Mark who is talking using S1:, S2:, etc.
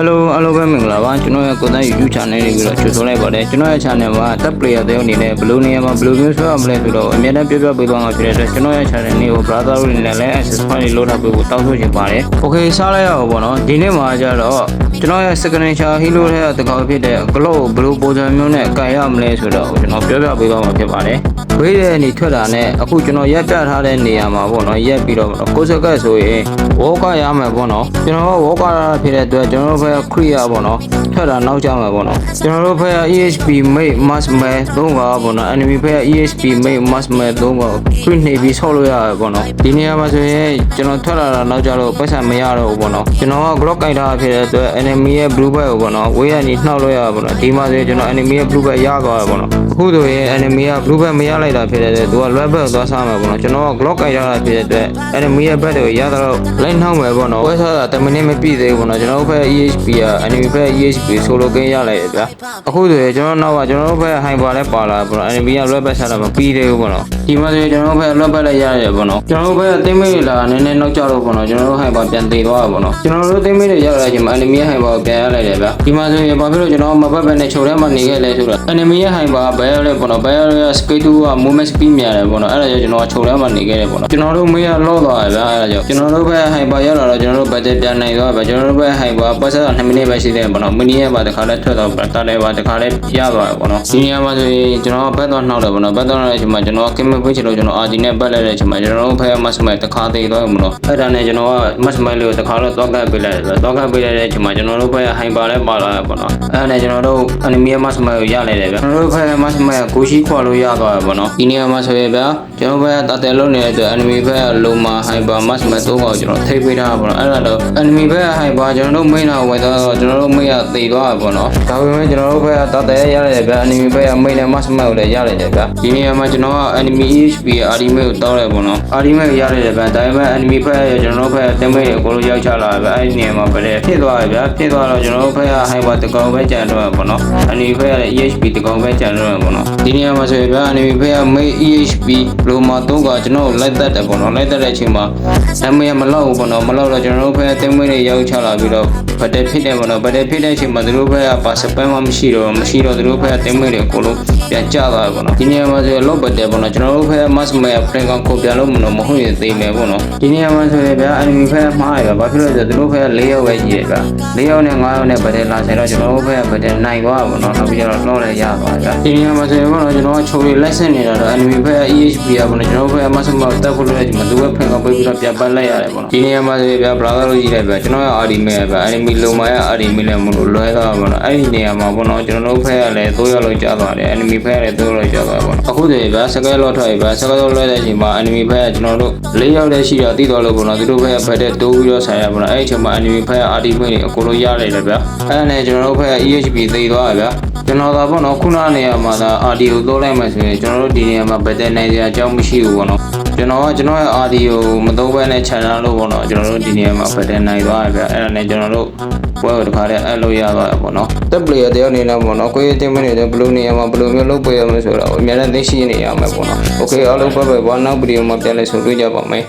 S1: Hello အားလုံးပဲမင်္ဂလာပါကျွန်တော်ရဲ့ကိုယ်တိုင် YouTube channel လေးပြီးတော့ကြိုဆိုလိုက်ပါတယ်ကျွန်တော်ရဲ့ channel မှာ Top Player တယောက်အနေနဲ့ဘယ်လိုနေရာမှာဘယ်လိုမျိုးဆွဲရမလဲဆိုတော့အများနဲ့ပြောပြပေးသွားမှာဖြစ်တဲ့အတွက်ကျွန်တော်ရဲ့ channel လေးကို brother တို့အနေနဲ့လည်း subscribe လုပ်ထားပေးဖို့တောင်းဆိုချင်ပါတယ် Okay စားလိုက်ရအောင်ပေါ့နော်ဒီနေ့မှာကျတော့ကျွန်တော်ရဲ့ signature hero ထဲကတကောက်ဖြစ်တဲ့ glow ဘယ်လိုပုံစံမျိုးနဲ့ကန်ရမလဲဆိုတော့ကျွန်တော်ပြောပြပေးသွားမှာဖြစ်ပါတယ်ဝေးတဲ့နေထွက်တာနဲ့အခုကျွန်တော်ရက်ပြထားတဲ့နေရာမှာပေါ့နော်ရက်ပြီးတော့ကိုစကတ်ဆိုရင်ဝေါကရမယ်ပေါ့နော်ကျွန်တော်ဝေါကရဖြစ်တဲ့အတွက်ကျွန်တော်ဘက်ကခရီးရပေါ့နော်ထွက်တာနောက်ကျမှာပေါ့နော်ကျွန်တော်တို့ဘက်က EHP mate must man သုံးပါပေါ့နော် enemy ဘက်က EHP mate must man သုံးပါ crit နေပြီးဆောက်လို့ရတယ်ပေါ့နော်ဒီနေရာမှာဆိုရင်ကျွန်တော်ထွက်လာတာနောက်ကျတော့ပတ်စံမရတော့ဘူးပေါ့နော်ကျွန်တော်က glock ကြိုက်ထားဖြစ်တဲ့အတွက် enemy ရဲ့ blue bag ကိုပေါ့နော်ဝေးရနေနှောက်လို့ရပါပေါ့နော်ဒီမှာဆိုရင်ကျွန်တော် enemy ရဲ့ blue bag ရသွားတယ်ပေါ့နော်အခုဆိုရင် enemy က blue bag မရလိုက်တာဖြစ်တဲ့အတွက်သူက red bag ကိုသွားစားမှာပေါ့နော်ကျွန်တော်က glock ကြိုက်ထားတာဖြစ်တဲ့အတွက် enemy ရဲ့ bag တွေကိုရတော့လိုက်နှောက်မယ်ပေါ့နော်ဝဲစားတာ10မိနစ်မပြည့်သေးဘူးပေါ့နော်ကျွန်တော်ဘက် EHP က enemy ဘက် EHP solo game ရလိုက်တယ်ဗျာအခုဆိုရင်ကျွန်တော်နောက်ကကျွန်တော်ဘက် hyper လည်းပါလာပေါ့နော် enemy က red bag စားတာမပြီးသေးဘူးပေါ့နော်ဒီမှာဆိုရင်ကျွန်တော်ဘက် red bag လည်းရတယ်ပေါ့နော်ကျွန်တော်ဘက်အသိမိတ်လာနည်းနည်းနောက်ကျတော့ပေါ့နော်ကျွန်တော်တို့ hyper ပြန်သေးသွားတာပေါ့နော်ကျွန်တော်တို့သိမိတ်တွေရောက်လာချိန်မှာ enemy ရဲ့ hyper ကိုပြန်ရလိုက်တယ်ဗျာဒီမှာဆိုရင်ဘာဖြစ်လို့ကျွန်တော်မဘက်ဘက်နဲ့ချုပ်ထဲမှာနေခဲ့လဲဆိုတော့ enemy ရဲ့ hyper ကဘယ်လဲပေါ့နော်ဘယ်ရဲ့ speed 2က movement speed များတယ်ပေါ့နော်အဲ့ဒါကြောင့်ကျွန်တော်ချုပ်ထဲမှာနေခဲ့တယ်ပေါ့နော်ကျွန်တော်တို့မေးရလော့သွားတယ်ဗျာအဲ့ဒါကြောင့်ကျွန်တော်တို့ဘက် hyper ရောက်လာတော့ကျွန်တော်တို့ budget ပြန်နိုင်သွားဗျာကျွန်တော်တို့ဘက် hyper ပတ်ဆက်2မိနစ်ပဲရှိသေးတယ်ပေါ့နော်မိနစ်ရဲ့ပါတခါလဲထွက်တော့တာတယ်ပါတခါလဲရသွားတယ်ပေါ့နော်ဒီနေရာမှာဆိုရင်ကျွန်တော်ဘက်တော့နှောက်တယ်ပေါ့နော်ဘက်တော့တဲ့အချိန်မှာကျွန်တော်ကင်မဖွင့်ချင်လို့ကျွန်တော် RG နဲ့ပတ်လိုက်တဲ့အချိန်မှာကျွန်တော်တို့ဘက် mask မဲ့တခါသေးသွားတယ်ပေါ့နော်အဲ့ဒါနဲ့ကျွန်တော်က mask မဲ့လေးကိုတခါတော့သွားကပ်ပေးလိုက်တယ်ဗျာသွားကပ်ပေးလိုက်တဲ့အချိန်မှာကျွန်တော်တို့ဘက် hyper လဲပါလာတယ်ပေါ့နော်အဲ့ဒါနဲ့ကျွန်တော်တို့ enemy mask မဲ့ကိုရလိုက်တယ်ဗျာကျွန်တော်တို့ဘက် mask မဲ့ကိုရှိခွာလို့ရသွားတယ်ပေါ့နော်ဒီနေရာမှာဆိုရင်ဗျာကျွန်တော်ဘက်ကတာတယ်လုံးနေတဲ့အတွက် enemy ဘက်ကလုံမှာ hyper mask မဲ့သုံးပါကျွန်တော်ထိပေးထားတာပေါ့နော်အဲ့ဒါတော့ enemy ဘက်က hyper ကျွန်တော်တို့ main တော့ဝယ်တော့ကျွန်တော်တို့ main ကသေသွားတာပေါ့နော်ဒါပေမဲ့ကျွန်တော်တို့ဘက်ကတာတယ်ရရတယ်ဗျာ enemy ဘက်က main နဲ့ mask မဲ့ကိုလည်းရရတယ်ဗျာဒီနေရာမှာကျွန်တော်က enemy EHP ရဲ့ ultimate ကိုတောင်းလိုက်ပေါ့နော် ultimate ကိုရရတယ်ဗျာဒါပေမဲ့ enemy ဘက်ကကျွန်တော်တို့ဘက်ကတင်မိတ်ကိုလိုရောက်ချလာဗျာအဲ့ဒီနေရာမှာပဲဖြစ်သွားတယ်ဗျာဖြစ်သွားတော့ကျွန်တော်တို့ဘက်က hyper တကောင်ပဲကြံတော့ပေါ့နော် enemy ဘက်ကလည်း EHP တကောင်ပဲကြံတော့ပေါ့နော်ဒီနေရာမှာဆိုရင်ဗျာ enemy ဘက်က main EHP လိုမှာတော့ကကျွန်တော်လိုက်တတ်တယ်ပေါ့နော်လိုက်တတ်တဲ့အချိန်မှာ damage မလောက်ဘူးပေါ့နော်မလောက်တော့ကျွန်တော်တို့ဘက်ကတင်မိတ်တွေရောက်ချလာပြီးတော့ဘတ်တက်ဖြစ်တယ်ပေါ့နော်ဘတ်တက်ဖြစ်တဲ့အချိန်မှာသူတို့ဘက်ကပါစပန်မှမရှိတော့သူတို့ဘက်ကတင်မိတ်တွေကိုလုံးပြန်ကျသွားတယ်ပေါ့နော်ဒီနေရာမှာဆိုရင်လော့ဘတ်တယ်ပေါ့နော်ကျွန်တော်တို့ဘက်က mask မဲ့ frame ကောင်ကိုပြန်လို့မလို့မဟုတ်ရင်သိမယ်ပေါ့နော်ဒီနေရာမှာဆိုရင်ဗျာ enemy ဘက်ကမှားရပါဘာဖြစ်လို့လဲဆိုတော့သူတို့ဘက်က4ယောက်ပဲကြီးတယ်ဗျာ4ယောက်နဲ့5ယောက်နဲ့ဘတ်တက်လာဆိုင်တော့ကျွန်တော်တို့ဘက်ကဘတ်တက်နိုင်သွားပါပေါ့နော်နောက်ပြီးတော့လော့လည်းရသွားဗျာဒီနေရာမှာဆိုရင်ပေါ့နော်ကျွန်တော်ကချုပ်လေးလိုက်ဆက်နေတာတော့ enemy ဘက်က EHP ရပေါ့နော်ကျွန်တော်တို့ဘက်က mask မဲ့တက်ဖို့လို့ဒီမှာသူက frame ကောင်ပေးပြီးတော့ပြန်ပတ်လိုက်ရတယ်ပေါ့နော်ဒီနေရာမှာဆိုရင်ဗျာ brother တို့ကြီးလိုက်ဗျာကျွန်တော်က RD မဲ့ဗျာ enemy လုံမာရ RD မဲ့လည်းမလို့လွဲသွားပါပေါ့နော်အဲ့ဒီနေရာမှာပေါ့နော်ကျွန်တော်တို့ဘက်ကလည်း3ယောက်လောက်ကြာသွားတယ် enemy ဘက်ကလည်း3ယောက်လောက်ကြာသွားပါပေါ့နော်အခုတည်းဗျာစကဲလော့ထွက်ဗျာစကဲလော့လွဲတဲ့အချိန်မှာ enemy ဘက်ကကျွန်တော်တို့4ယောက်တည်းရှိတော့တည်တော်လို့ပေါ့နော်သူတို့ဘက်ကဘက်တဲ့တိုးပြီးတော့ဆိုင်ရပေါ့နော်အဲ့ဒီအချိန်မှာ enemy ဘက်က RD မဲ့တွေအကုန်လုံးရလိုက်တယ်ဗျာအဲ့ဒါနဲ့ကျွန်တော်တို့ဘက်က EHP သိသွားဗျာကျွန်တော်ကပေါ့နော်ခုနနေရာမှာသာ RD ကိုတိုးလိုက်မှဆိုရင်ကျွန်တော်တို့ဒီနေရာမှာဘက်တဲ့နိုင်စရာအကြောင်းမရှိဘူးပေါ့နော်ကျွန်တော်ရဲ့ RD ကိုမသုံးဘဲနဲ့ channel လို့ပေါ့နော်ကျွန်တော်တို့ဒီနေရာမှာဘက်တဲ့နိုင်သွားဗျာအဲ့ဒါနဲ့ကျွန်တော်တို့ပွဲကိုတခါတည်းအဲ့လိုရသွားတယ်ပေါ့နော်တက် player တယောက်နေတော့ပေါ့နော်ကိုယ့်ရဲ့ team တွေဘယ်လိုနေရာမှာဘယ်လိုမျိုးလုပ်ပေးရမလဲဆိုတာကိုအများနဲ့သိရှိနေရမှာပေါ့နော် Okay အားလုံးပဲဘာနောက်ဗီဒီယိုမှာပြန်လည်ဆုံတွေ့ကြပါမယ်